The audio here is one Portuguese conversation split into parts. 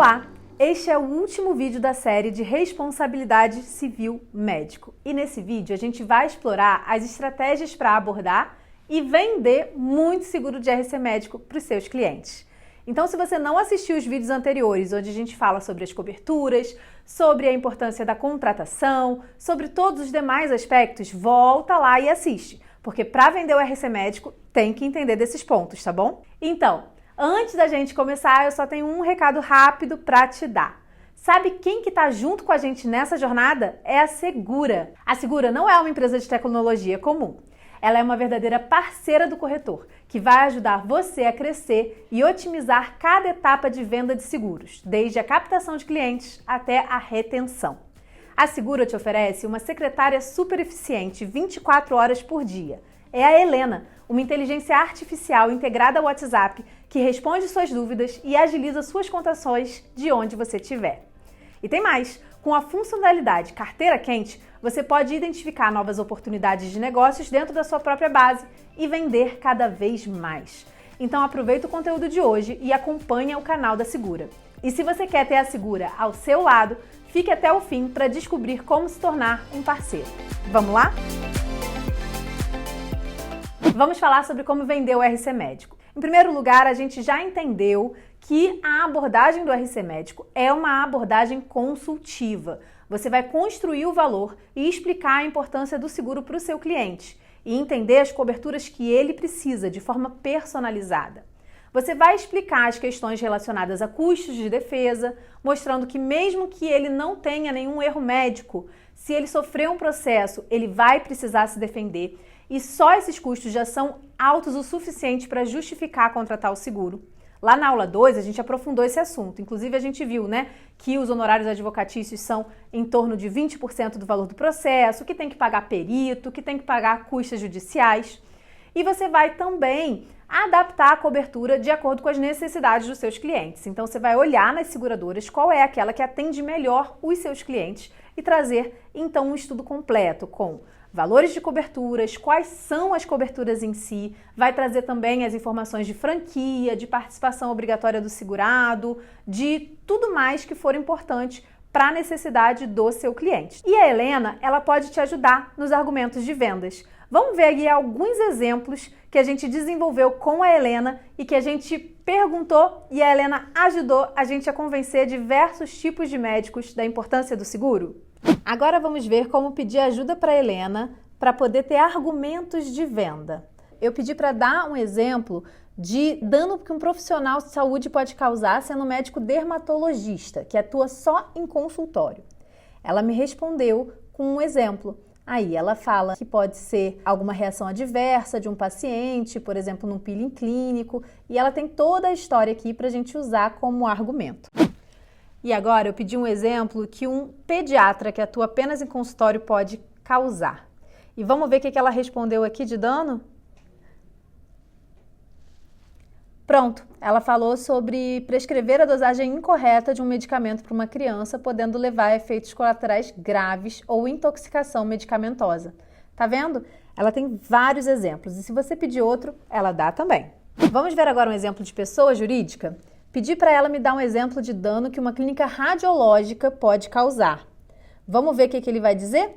Olá! Este é o último vídeo da série de Responsabilidade Civil Médico. E nesse vídeo a gente vai explorar as estratégias para abordar e vender muito seguro de RC médico para os seus clientes. Então, se você não assistiu os vídeos anteriores, onde a gente fala sobre as coberturas, sobre a importância da contratação, sobre todos os demais aspectos, volta lá e assiste, porque para vender o RC médico tem que entender desses pontos, tá bom? Então, antes da gente começar, eu só tenho um recado rápido para te dar. Sabe quem que está junto com a gente nessa jornada? É a Segura. A Segura não é uma empresa de tecnologia comum. Ela é uma verdadeira parceira do corretor, que vai ajudar você a crescer e otimizar cada etapa de venda de seguros, desde a captação de clientes até a retenção. A Segura te oferece uma secretária super eficiente 24 horas por dia. É a Helena, uma inteligência artificial integrada ao WhatsApp que responde suas dúvidas e agiliza suas contações de onde você estiver. E tem mais! Com a funcionalidade Carteira Quente, você pode identificar novas oportunidades de negócios dentro da sua própria base e vender cada vez mais. Então aproveita o conteúdo de hoje e acompanha o canal da Segura. E se você quer ter a Segura ao seu lado, fique até o fim para descobrir como se tornar um parceiro. Vamos lá? Vamos falar sobre como vender o RC médico. Em primeiro lugar, a gente já entendeu que a abordagem do RC médico é uma abordagem consultiva. Você vai construir o valor e explicar a importância do seguro para o seu cliente e entender as coberturas que ele precisa de forma personalizada. Você vai explicar as questões relacionadas a custos de defesa, mostrando que mesmo que ele não tenha nenhum erro médico, se ele sofrer um processo, ele vai precisar se defender e só esses custos já são altos o suficiente para justificar contratar o seguro. Lá na aula 2, a gente aprofundou esse assunto. Inclusive, a gente viu, que os honorários advocatícios são em torno de 20% do valor do processo, que tem que pagar perito, que tem que pagar custas judiciais. E você vai também adaptar a cobertura de acordo com as necessidades dos seus clientes. Então, você vai olhar nas seguradoras qual é aquela que atende melhor os seus clientes e trazer, então, um estudo completo com valores de coberturas, quais são as coberturas em si, vai trazer também as informações de franquia, de participação obrigatória do segurado, de tudo mais que for importante para a necessidade do seu cliente. E a Helena, ela pode te ajudar nos argumentos de vendas. Vamos ver aqui alguns exemplos que a gente desenvolveu com a Helena e que a gente perguntou e a Helena ajudou a gente a convencer diversos tipos de médicos da importância do seguro? Agora vamos ver como pedir ajuda para a Helena para poder ter argumentos de venda. Eu pedi para dar um exemplo de dano que um profissional de saúde pode causar sendo um médico dermatologista, que atua só em consultório. Ela me respondeu com um exemplo. Aí ela fala que pode ser alguma reação adversa de um paciente, por exemplo, num peeling clínico, e ela tem toda a história aqui para a gente usar como argumento. E agora eu pedi um exemplo que um pediatra que atua apenas em consultório pode causar. E vamos ver o que ela respondeu aqui de dano? Pronto, ela falou sobre prescrever a dosagem incorreta de um medicamento para uma criança, podendo levar a efeitos colaterais graves ou intoxicação medicamentosa. Tá vendo? Ela tem vários exemplos e se você pedir outro, ela dá também. Vamos ver agora um exemplo de pessoa jurídica? Pedi para ela me dar um exemplo de dano que uma clínica radiológica pode causar. Vamos ver o que ele vai dizer?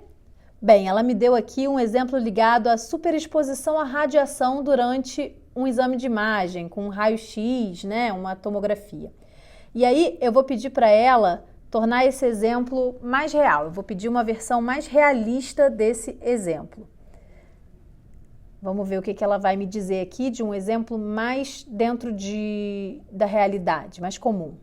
Bem, ela me deu aqui um exemplo ligado à superexposição à radiação durante um exame de imagem, com um raio-x, uma tomografia. E aí eu vou pedir para ela tornar esse exemplo mais real. Eu vou pedir uma versão mais realista desse exemplo. Vamos ver o que ela vai me dizer aqui de um exemplo mais dentro da realidade, mais comum.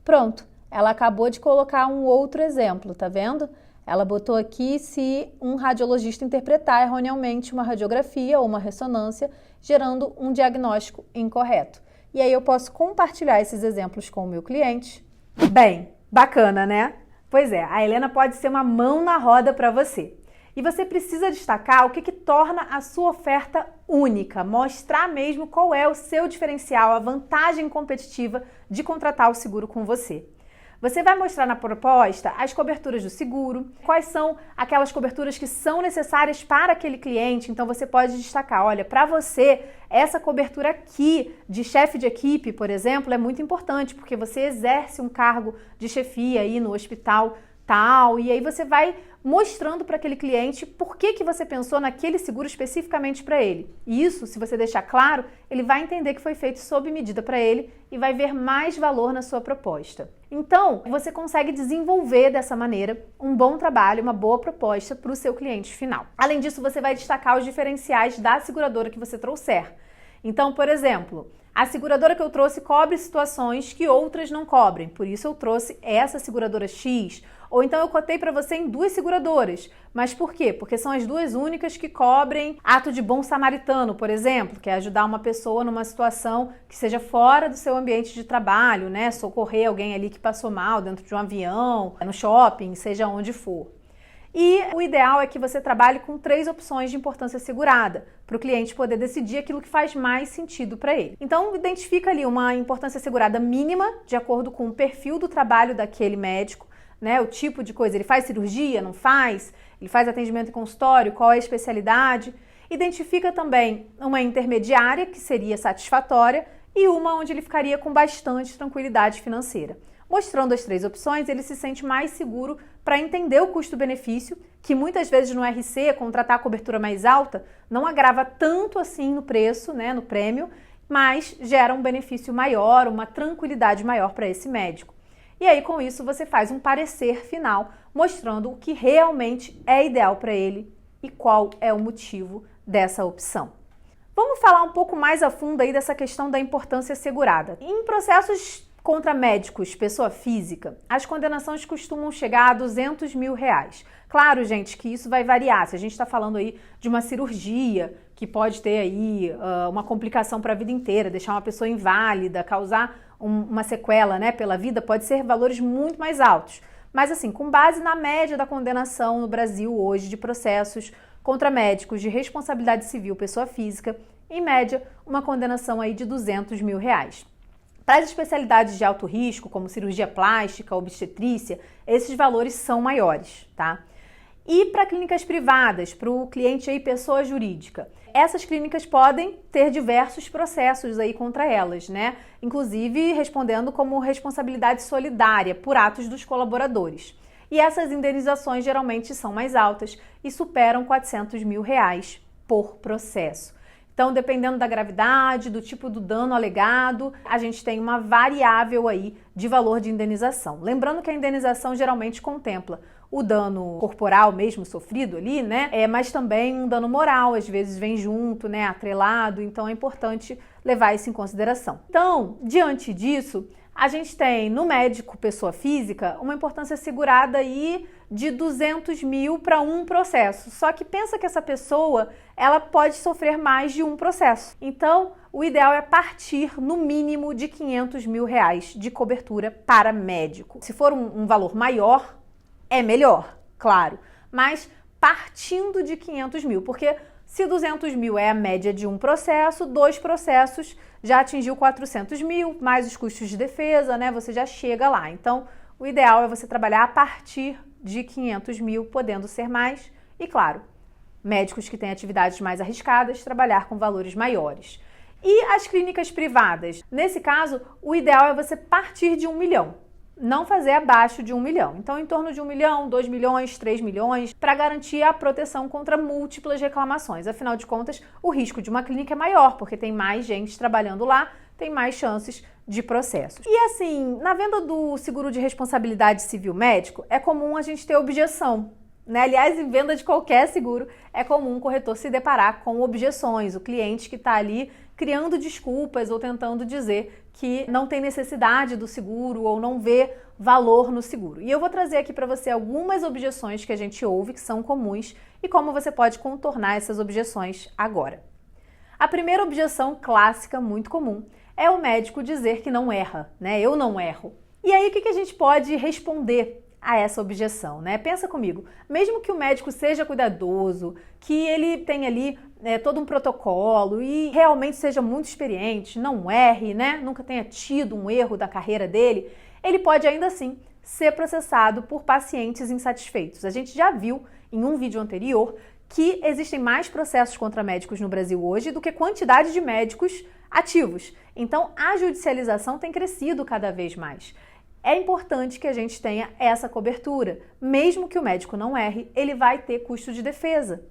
Pronto, ela acabou de colocar um outro exemplo, tá vendo? Ela botou aqui se um radiologista interpretar erroneamente uma radiografia ou uma ressonância, gerando um diagnóstico incorreto. E aí eu posso compartilhar esses exemplos com o meu cliente. Bem, bacana, né? Pois é, a Helena pode ser uma mão na roda para você. E você precisa destacar o que torna a sua oferta única, mostrar mesmo qual é o seu diferencial, a vantagem competitiva de contratar o seguro com você. Você vai mostrar na proposta as coberturas do seguro, quais são aquelas coberturas que são necessárias para aquele cliente. Então você pode destacar, olha, para você, essa cobertura aqui de chefe de equipe, por exemplo, é muito importante, porque você exerce um cargo de chefia aí no hospital tal, e aí você vai mostrando para aquele cliente por que você pensou naquele seguro especificamente para ele. E isso, se você deixar claro, ele vai entender que foi feito sob medida para ele e vai ver mais valor na sua proposta. Então, você consegue desenvolver dessa maneira um bom trabalho, uma boa proposta para o seu cliente final. Além disso, você vai destacar os diferenciais da seguradora que você trouxer. Então, por exemplo, a seguradora que eu trouxe cobre situações que outras não cobrem, por isso eu trouxe essa seguradora X. Ou então eu cotei para você em 2 seguradoras. Mas por quê? Porque são as 2 únicas que cobrem ato de bom samaritano, por exemplo, que é ajudar uma pessoa numa situação que seja fora do seu ambiente de trabalho, né? Socorrer alguém ali que passou mal dentro de um avião, no shopping, seja onde for. E o ideal é que você trabalhe com 3 opções de importância segurada, para o cliente poder decidir aquilo que faz mais sentido para ele. Então, identifica ali uma importância segurada mínima, de acordo com o perfil do trabalho daquele médico, né, o tipo de coisa, ele faz cirurgia, não faz? Ele faz atendimento em consultório, qual é a especialidade? Identifica também uma intermediária, que seria satisfatória, e uma onde ele ficaria com bastante tranquilidade financeira. Mostrando as 3 opções, ele se sente mais seguro para entender o custo-benefício, que muitas vezes no RC, contratar a cobertura mais alta, não agrava tanto assim no preço, né, no prêmio, mas gera um benefício maior, uma tranquilidade maior para esse médico. E aí, com isso, você faz um parecer final, mostrando o que realmente é ideal para ele e qual é o motivo dessa opção. Vamos falar um pouco mais a fundo aí dessa questão da importância segurada. Em processos contra médicos, pessoa física, as condenações costumam chegar a R$200 mil. Claro, gente, que isso vai variar. Se a gente está falando aí de uma cirurgia que pode ter aí uma complicação para a vida inteira, deixar uma pessoa inválida, causar uma sequela, né, pela vida, pode ser valores muito mais altos. Mas assim, com base na média da condenação no Brasil hoje de processos contra médicos de responsabilidade civil pessoa física, em média, uma condenação aí de R$200 mil. Para as especialidades de alto risco, como cirurgia plástica, obstetrícia, esses valores são maiores, tá? E para clínicas privadas, para o cliente aí pessoa jurídica, essas clínicas podem ter diversos processos aí contra elas, né? Inclusive respondendo como responsabilidade solidária por atos dos colaboradores. E essas indenizações geralmente são mais altas e superam R$400 mil por processo. Então, dependendo da gravidade, do tipo do dano alegado, a gente tem uma variável aí de valor de indenização. Lembrando que a indenização geralmente contempla o dano corporal mesmo sofrido ali, né? Mas também um dano moral, às vezes vem junto, né? Atrelado, então é importante levar isso em consideração. Então, diante disso, a gente tem no médico pessoa física uma importância segurada aí de R$200 mil para um processo. Só que pensa que essa pessoa, ela pode sofrer mais de um processo. Então, o ideal é partir no mínimo de R$500 mil de cobertura para médico. Se for um valor maior, é melhor, claro, mas partindo de R$500 mil, porque se R$200 mil é a média de um processo, 2 processos já atingiu R$400 mil, mais os custos de defesa, né? Você já chega lá. Então, o ideal é você trabalhar a partir de R$500 mil, podendo ser mais. E, claro, médicos que têm atividades mais arriscadas, trabalhar com valores maiores. E as clínicas privadas? Nesse caso, o ideal é você partir de R$1 milhão. Não fazer abaixo de R$1 milhão. Então, em torno de R$1 milhão, 2 milhões, 3 milhões, para garantir a proteção contra múltiplas reclamações. Afinal de contas, o risco de uma clínica é maior, porque tem mais gente trabalhando lá, tem mais chances de processos. E assim, na venda do seguro de responsabilidade civil médico, é comum a gente ter objeção, né? Aliás, em venda de qualquer seguro, é comum o corretor se deparar com objeções, o cliente que está ali criando desculpas ou tentando dizer que não tem necessidade do seguro ou não vê valor no seguro. E eu vou trazer aqui para você algumas objeções que a gente ouve, que são comuns, e como você pode contornar essas objeções agora. A primeira objeção clássica, muito comum, é o médico dizer que não erra, né? Eu não erro. E aí, o que a gente pode responder a essa objeção, né? Pensa comigo, mesmo que o médico seja cuidadoso, que ele tenha ali todo um protocolo e realmente seja muito experiente, não erre, né? Nunca tenha tido um erro da carreira dele, ele pode ainda assim ser processado por pacientes insatisfeitos. A gente já viu em um vídeo anterior que existem mais processos contra médicos no Brasil hoje do que quantidade de médicos ativos. Então, a judicialização tem crescido cada vez mais. É importante que a gente tenha essa cobertura. Mesmo que o médico não erre, ele vai ter custo de defesa.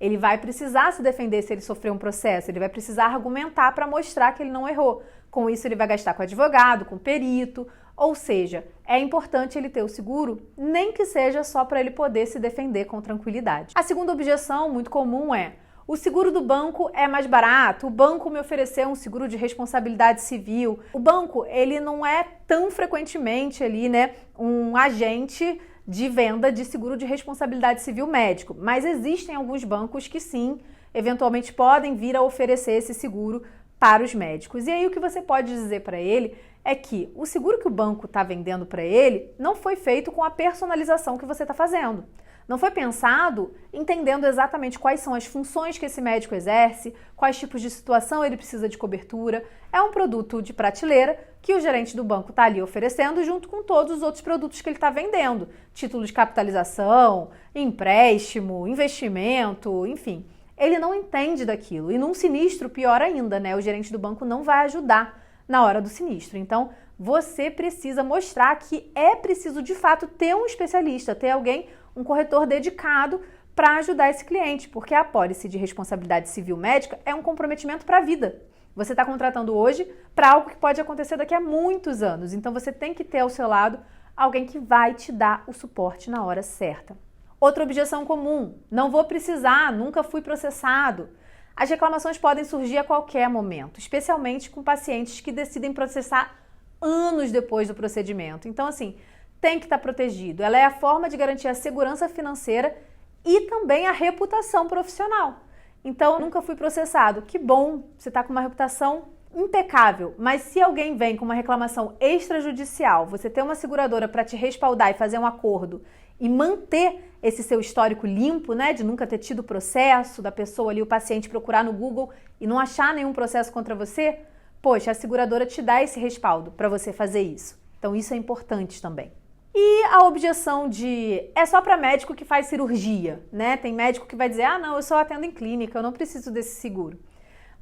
Ele vai precisar se defender se ele sofreu um processo, ele vai precisar argumentar para mostrar que ele não errou. Com isso, ele vai gastar com advogado, com perito, ou seja, é importante ele ter o seguro, nem que seja só para ele poder se defender com tranquilidade. A segunda objeção muito comum é: o seguro do banco é mais barato, o banco me ofereceu um seguro de responsabilidade civil. O banco, ele não é tão frequentemente ali, né, um agente de venda de seguro de responsabilidade civil médico, mas existem alguns bancos que sim, eventualmente podem vir a oferecer esse seguro para os médicos. E aí o que você pode dizer para ele é que o seguro que o banco está vendendo para ele não foi feito com a personalização que você está fazendo. Não foi pensado entendendo exatamente quais são as funções que esse médico exerce, quais tipos de situação ele precisa de cobertura. É um produto de prateleira que o gerente do banco está ali oferecendo junto com todos os outros produtos que ele está vendendo. Título de capitalização, empréstimo, investimento, enfim. Ele não entende daquilo. E num sinistro, pior ainda, né? O gerente do banco não vai ajudar na hora do sinistro. Então, você precisa mostrar que é preciso, de fato, ter um especialista, ter alguém, um corretor dedicado para ajudar esse cliente, porque a apólice de responsabilidade civil médica é um comprometimento para a vida. Você está contratando hoje para algo que pode acontecer daqui a muitos anos. Então, você tem que ter ao seu lado alguém que vai te dar o suporte na hora certa. Outra objeção comum: não vou precisar, nunca fui processado. As reclamações podem surgir a qualquer momento, especialmente com pacientes que decidem processar anos depois do procedimento. Então, assim, tem que estar protegido. Ela é a forma de garantir a segurança financeira e também a reputação profissional. Então, nunca fui processado. Que bom, você está com uma reputação impecável. Mas se alguém vem com uma reclamação extrajudicial, você ter uma seguradora para te respaldar e fazer um acordo e manter esse seu histórico limpo, né, de nunca ter tido processo, da pessoa ali, o paciente, procurar no Google e não achar nenhum processo contra você, poxa, a seguradora te dá esse respaldo para você fazer isso. Então, isso é importante também. E a objeção de é só para médico que faz cirurgia, né? Tem médico que vai dizer, ah, não, eu só atendo em clínica, eu não preciso desse seguro.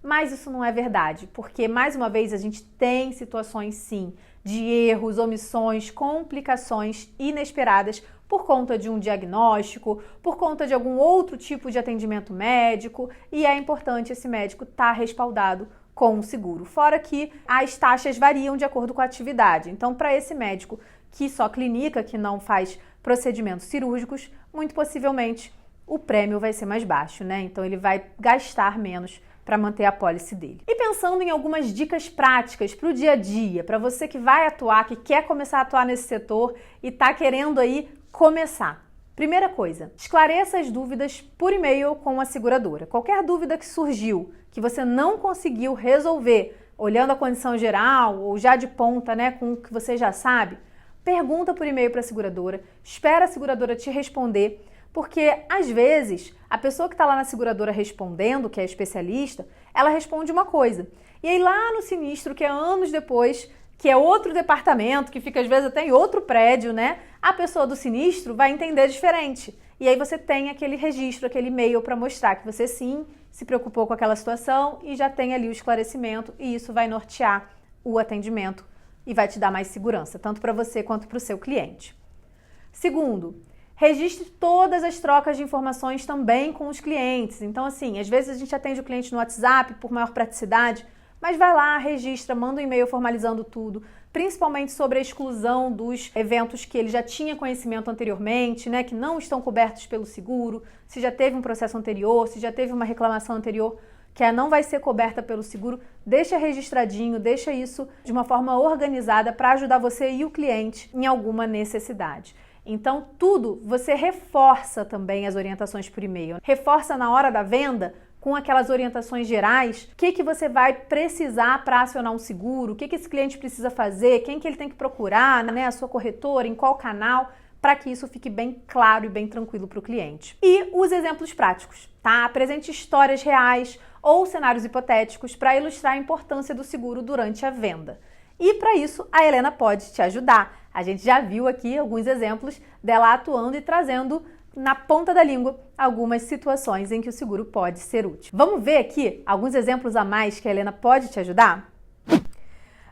Mas isso não é verdade, porque, mais uma vez, a gente tem situações, sim, de erros, omissões, complicações inesperadas por conta de um diagnóstico, por conta de algum outro tipo de atendimento médico, e é importante esse médico estar respaldado com o seguro. Fora que as taxas variam de acordo com a atividade. Então, para esse médico que só clinica, que não faz procedimentos cirúrgicos, muito possivelmente o prêmio vai ser mais baixo, né? Então, ele vai gastar menos para manter a apólice dele. E pensando em algumas dicas práticas para o dia a dia, para você que vai atuar, que quer começar a atuar nesse setor e está querendo aí começar. Primeira coisa, esclareça as dúvidas por e-mail com a seguradora. Qualquer dúvida que surgiu, que você não conseguiu resolver, olhando a condição geral ou já de ponta, né, com o que você já sabe, pergunta por e-mail para a seguradora, espera a seguradora te responder, porque às vezes a pessoa que está lá na seguradora respondendo, que é especialista, ela responde uma coisa. E aí lá no sinistro, que é anos depois, que é outro departamento, que fica às vezes até em outro prédio, né? A pessoa do sinistro vai entender diferente. E aí você tem aquele registro, aquele e-mail para mostrar que você sim se preocupou com aquela situação e já tem ali o esclarecimento, e isso vai nortear o atendimento e vai te dar mais segurança, tanto para você quanto para o seu cliente. Segundo, registre todas as trocas de informações também com os clientes. Então, assim, às vezes a gente atende o cliente no WhatsApp por maior praticidade, mas vai lá, registra, manda um e-mail formalizando tudo, principalmente sobre a exclusão dos eventos que ele já tinha conhecimento anteriormente, né, que não estão cobertos pelo seguro, se já teve um processo anterior, se já teve uma reclamação anterior que não vai ser coberta pelo seguro, deixa registradinho, deixa isso de uma forma organizada para ajudar você e o cliente em alguma necessidade. Então, tudo você reforça também as orientações por e-mail. Reforça na hora da venda com aquelas orientações gerais, o que você vai precisar para acionar um seguro, o que esse cliente precisa fazer, quem que ele tem que procurar, né, a sua corretora, em qual canal, para que isso fique bem claro e bem tranquilo para o cliente. E os exemplos práticos, tá? Apresente histórias reais ou cenários hipotéticos para ilustrar a importância do seguro durante a venda. E para isso, a Helena pode te ajudar. A gente já viu aqui alguns exemplos dela atuando e trazendo na ponta da língua algumas situações em que o seguro pode ser útil. Vamos ver aqui alguns exemplos a mais que a Helena pode te ajudar?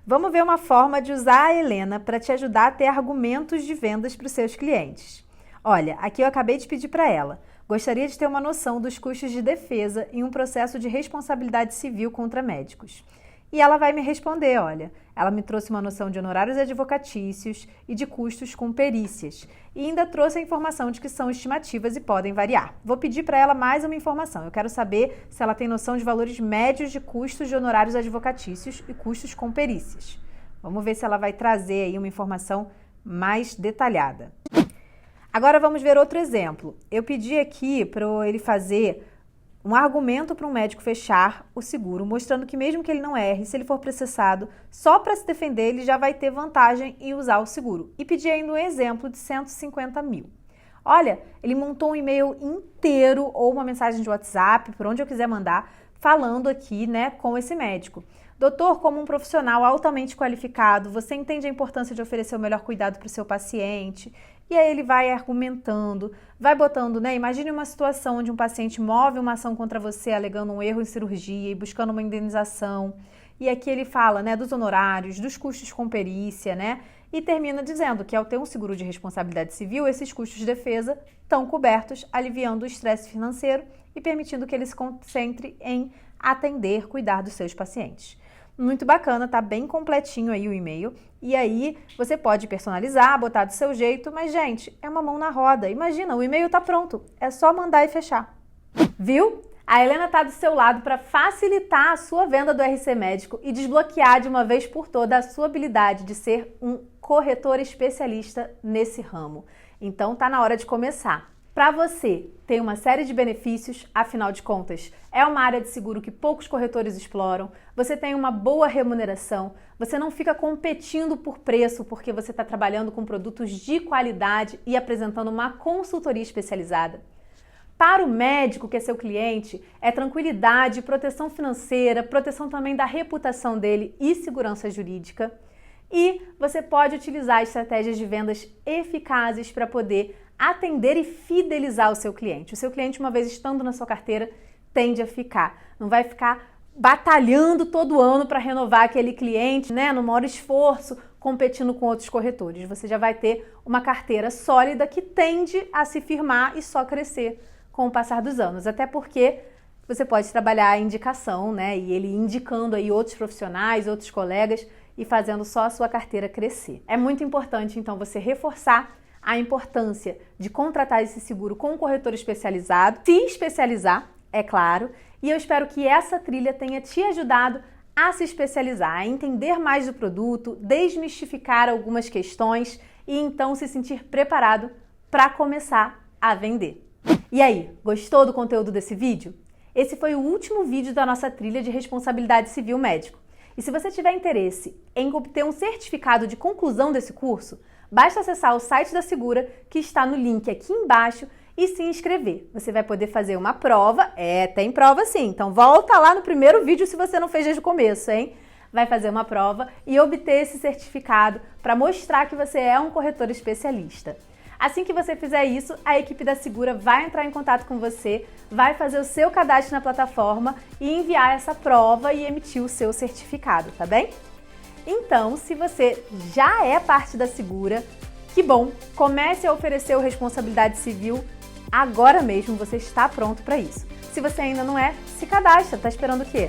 Vamos ver uma forma de usar a Helena para te ajudar a ter argumentos de vendas para os seus clientes. Olha, aqui eu acabei de pedir para ela. Gostaria de ter uma noção dos custos de defesa em um processo de responsabilidade civil contra médicos. E ela vai me responder, olha, ela me trouxe uma noção de honorários advocatícios e de custos com perícias. E ainda trouxe a informação de que são estimativas e podem variar. Vou pedir para ela mais uma informação. Eu quero saber se ela tem noção de valores médios de custos de honorários advocatícios e custos com perícias. Vamos ver se ela vai trazer aí uma informação mais detalhada. Agora vamos ver outro exemplo. Eu pedi aqui para ele fazer um argumento para um médico fechar o seguro, mostrando que mesmo que ele não erre, se ele for processado, só para se defender ele já vai ter vantagem em usar o seguro. E pedi ainda um exemplo de 150 mil. Olha, ele montou um e-mail inteiro ou uma mensagem de WhatsApp, por onde eu quiser mandar, falando aqui, né, com esse médico. Doutor, como um profissional altamente qualificado, você entende a importância de oferecer o melhor cuidado para o seu paciente? E aí ele vai argumentando, vai botando, né? Imagine uma situação onde um paciente move uma ação contra você alegando um erro em cirurgia e buscando uma indenização. E aqui ele fala, né, dos honorários, dos custos com perícia, né? E termina dizendo que ao ter um seguro de responsabilidade civil, esses custos de defesa estão cobertos, aliviando o estresse financeiro e permitindo que ele se concentre em atender, cuidar dos seus pacientes. Muito bacana, tá bem completinho aí o e-mail. E aí você pode personalizar, botar do seu jeito, mas gente, é uma mão na roda. Imagina, o e-mail tá pronto, é só mandar e fechar. Viu? A Helena tá do seu lado para facilitar a sua venda do RC Médico e desbloquear de uma vez por todas a sua habilidade de ser um corretor especialista nesse ramo. Então tá na hora de começar. Para você, tem uma série de benefícios, afinal de contas, é uma área de seguro que poucos corretores exploram, você tem uma boa remuneração, você não fica competindo por preço porque você está trabalhando com produtos de qualidade e apresentando uma consultoria especializada. Para o médico, que é seu cliente, é tranquilidade, proteção financeira, proteção também da reputação dele e segurança jurídica. E você pode utilizar estratégias de vendas eficazes para poder atender e fidelizar o seu cliente. O seu cliente, uma vez estando na sua carteira, tende a ficar. Não vai ficar batalhando todo ano para renovar aquele cliente, né, no maior esforço, competindo com outros corretores. Você já vai ter uma carteira sólida que tende a se firmar e só crescer com o passar dos anos. Até porque você pode trabalhar a indicação, né, e ele indicando aí outros profissionais, outros colegas e fazendo só a sua carteira crescer. É muito importante, então, você reforçar a importância de contratar esse seguro com um corretor especializado, se especializar, é claro, e eu espero que essa trilha tenha te ajudado a se especializar, a entender mais do produto, desmistificar algumas questões e então se sentir preparado para começar a vender. E aí, gostou do conteúdo desse vídeo? Esse foi o último vídeo da nossa trilha de responsabilidade civil médico. E se você tiver interesse em obter um certificado de conclusão desse curso, basta acessar o site da Segura, que está no link aqui embaixo, e se inscrever. Você vai poder fazer uma prova, tem prova sim, então volta lá no primeiro vídeo se você não fez desde o começo, hein? Vai fazer uma prova e obter esse certificado para mostrar que você é um corretor especialista. Assim que você fizer isso, a equipe da Segura vai entrar em contato com você, vai fazer o seu cadastro na plataforma e enviar essa prova e emitir o seu certificado, tá bem? Então, se você já é parte da Segura, que bom! Comece a oferecer o responsabilidade civil agora mesmo, você está pronto para isso. Se você ainda não é, se cadastra, tá esperando o quê?